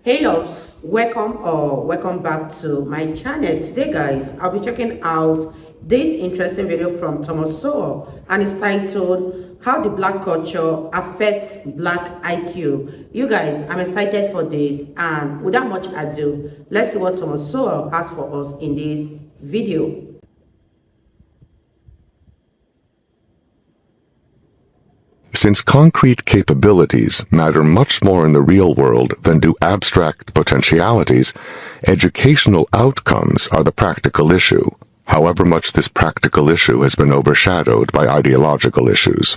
Hey loves, welcome back to my channel. Today guys, I'll be checking out this interesting video from Thomas Sowell, and it's titled How the Black Culture Affects Black IQ. You guys, I'm excited for this, and without much ado, let's see what Thomas Sowell has for us in this video. Since concrete capabilities matter much more in the real world than do abstract potentialities, educational outcomes are the practical issue, however much this practical issue has been overshadowed by ideological issues.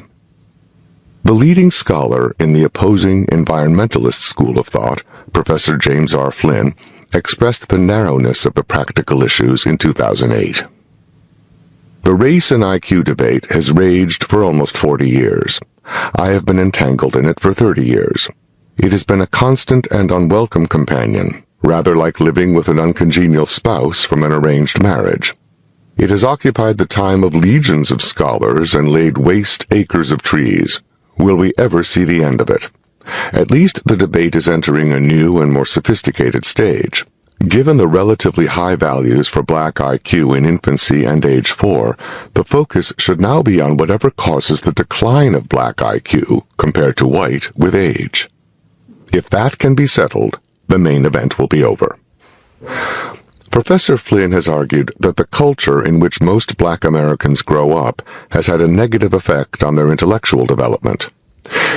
The leading scholar in the opposing environmentalist school of thought, Professor James R. Flynn, expressed the narrowness of the practical issues in 2008. The race and IQ debate has raged for almost 40 years. I have been entangled in it for 30 years. It has been a constant and unwelcome companion, rather like living with an uncongenial spouse from an arranged marriage. It has occupied the time of legions of scholars and laid waste acres of trees. Will we ever see the end of it? At least the debate is entering a new and more sophisticated stage. Given the relatively high values for black IQ in infancy and age 4, the focus should now be on whatever causes the decline of black IQ compared to white with age. If that can be settled, the main event will be over. Professor Flynn has argued that the culture in which most black Americans grow up has had a negative effect on their intellectual development.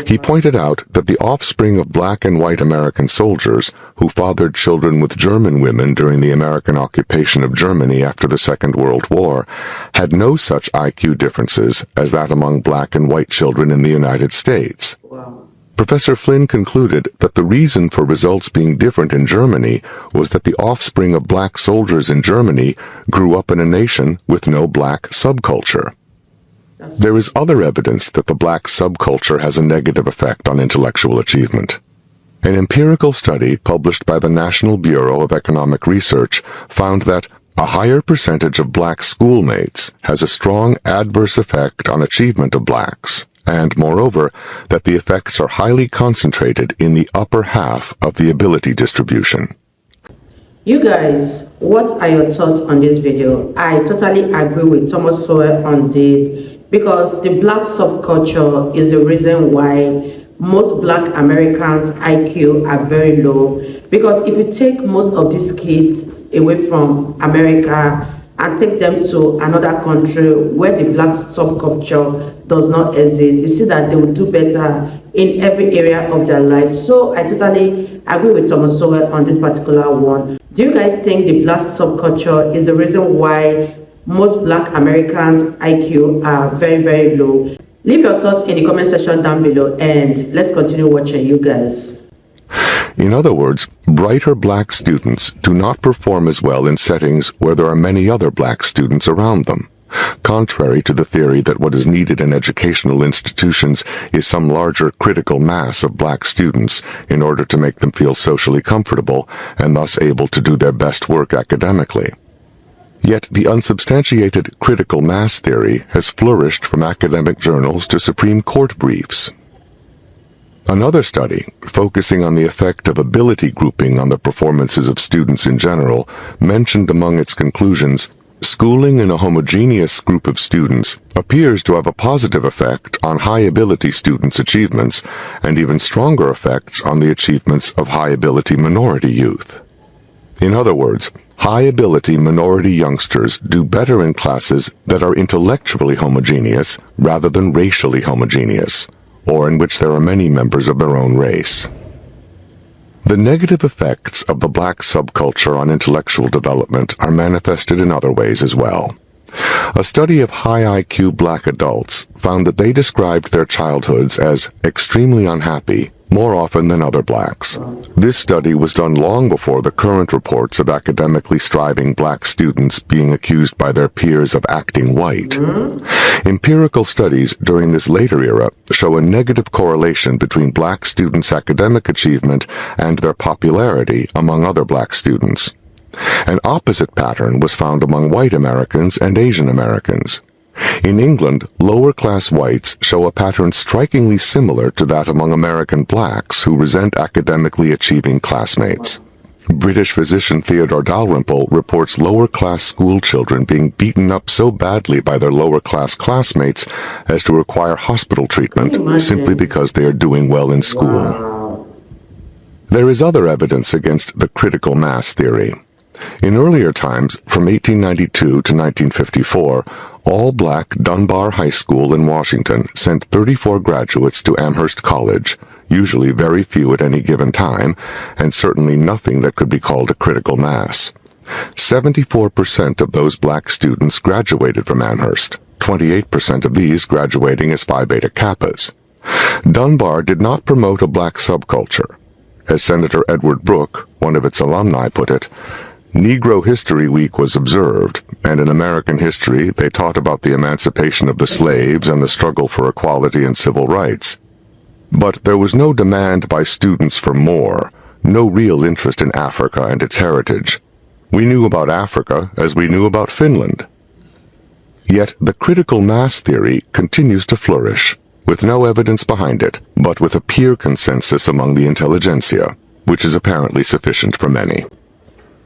He pointed out that the offspring of black and white American soldiers who fathered children with German women during the American occupation of Germany after the Second World War had no such IQ differences as that among black and white children in the United States. Wow. Professor Flynn concluded that the reason for results being different in Germany was that the offspring of black soldiers in Germany grew up in a nation with no black subculture. There is other evidence that the black subculture has a negative effect on intellectual achievement. An empirical study published by the National Bureau of Economic Research found that a higher percentage of black schoolmates has a strong adverse effect on achievement of blacks, and moreover, that the effects are highly concentrated in the upper half of the ability distribution. You guys, what are your thoughts on this video? I totally agree with Thomas Sowell on this, because the black subculture is the reason why most black Americans' IQ are very low. Because if you take most of these kids away from America and take them to another country where the black subculture does not exist, you see that they will do better in every area of their life. So I totally agree with Thomas Sowell on this particular one. Do you guys think the black subculture is the reason why most black Americans' IQ are very, very low? Leave your thoughts in the comment section down below, and let's continue watching, you guys. In other words, brighter black students do not perform as well in settings where there are many other black students around them. Contrary to the theory that what is needed in educational institutions is some larger critical mass of black students in order to make them feel socially comfortable and thus able to do their best work academically. Yet the unsubstantiated critical mass theory has flourished from academic journals to Supreme Court briefs. Another study, focusing on the effect of ability grouping on the performances of students in general, mentioned among its conclusions, schooling in a homogeneous group of students appears to have a positive effect on high-ability students' achievements, and even stronger effects on the achievements of high-ability minority youth. In other words, high-ability minority youngsters do better in classes that are intellectually homogeneous rather than racially homogeneous, or in which there are many members of their own race. The negative effects of the black subculture on intellectual development are manifested in other ways as well. A study of high IQ black adults found that they described their childhoods as extremely unhappy more often than other blacks. This study was done long before the current reports of academically striving black students being accused by their peers of acting white. Empirical studies during this later era show a negative correlation between black students' academic achievement and their popularity among other black students. An opposite pattern was found among white Americans and Asian Americans. In England, lower-class whites show a pattern strikingly similar to that among American blacks who resent academically achieving classmates. British physician Theodore Dalrymple reports lower-class school children being beaten up so badly by their lower-class classmates as to require hospital treatment simply because they are doing well in school. Wow. There is other evidence against the critical mass theory. In earlier times, from 1892 to 1954, all black Dunbar High School in Washington sent 34 graduates to Amherst College, usually very few at any given time, and certainly nothing that could be called a critical mass. 74% of those black students graduated from Amherst, 28% of these graduating as Phi Beta Kappas. Dunbar did not promote a black subculture. As Senator Edward Brooke, one of its alumni, put it, Negro History Week was observed, and in American history they taught about the emancipation of the slaves and the struggle for equality and civil rights. But there was no demand by students for more, no real interest in Africa and its heritage. We knew about Africa as we knew about Finland. Yet the critical mass theory continues to flourish, with no evidence behind it, but with a peer consensus among the intelligentsia, which is apparently sufficient for many.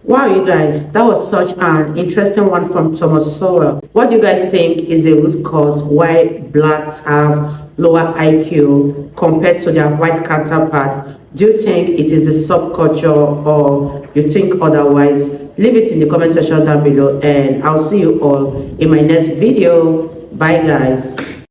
Wow, you guys, that was such an interesting one from Thomas Sowell. What do you guys think is the root cause why blacks have lower IQ compared to their white counterpart? Do you think it is a subculture or you think otherwise? Leave it in the comment section down below and I'll see you all in my next video. Bye guys.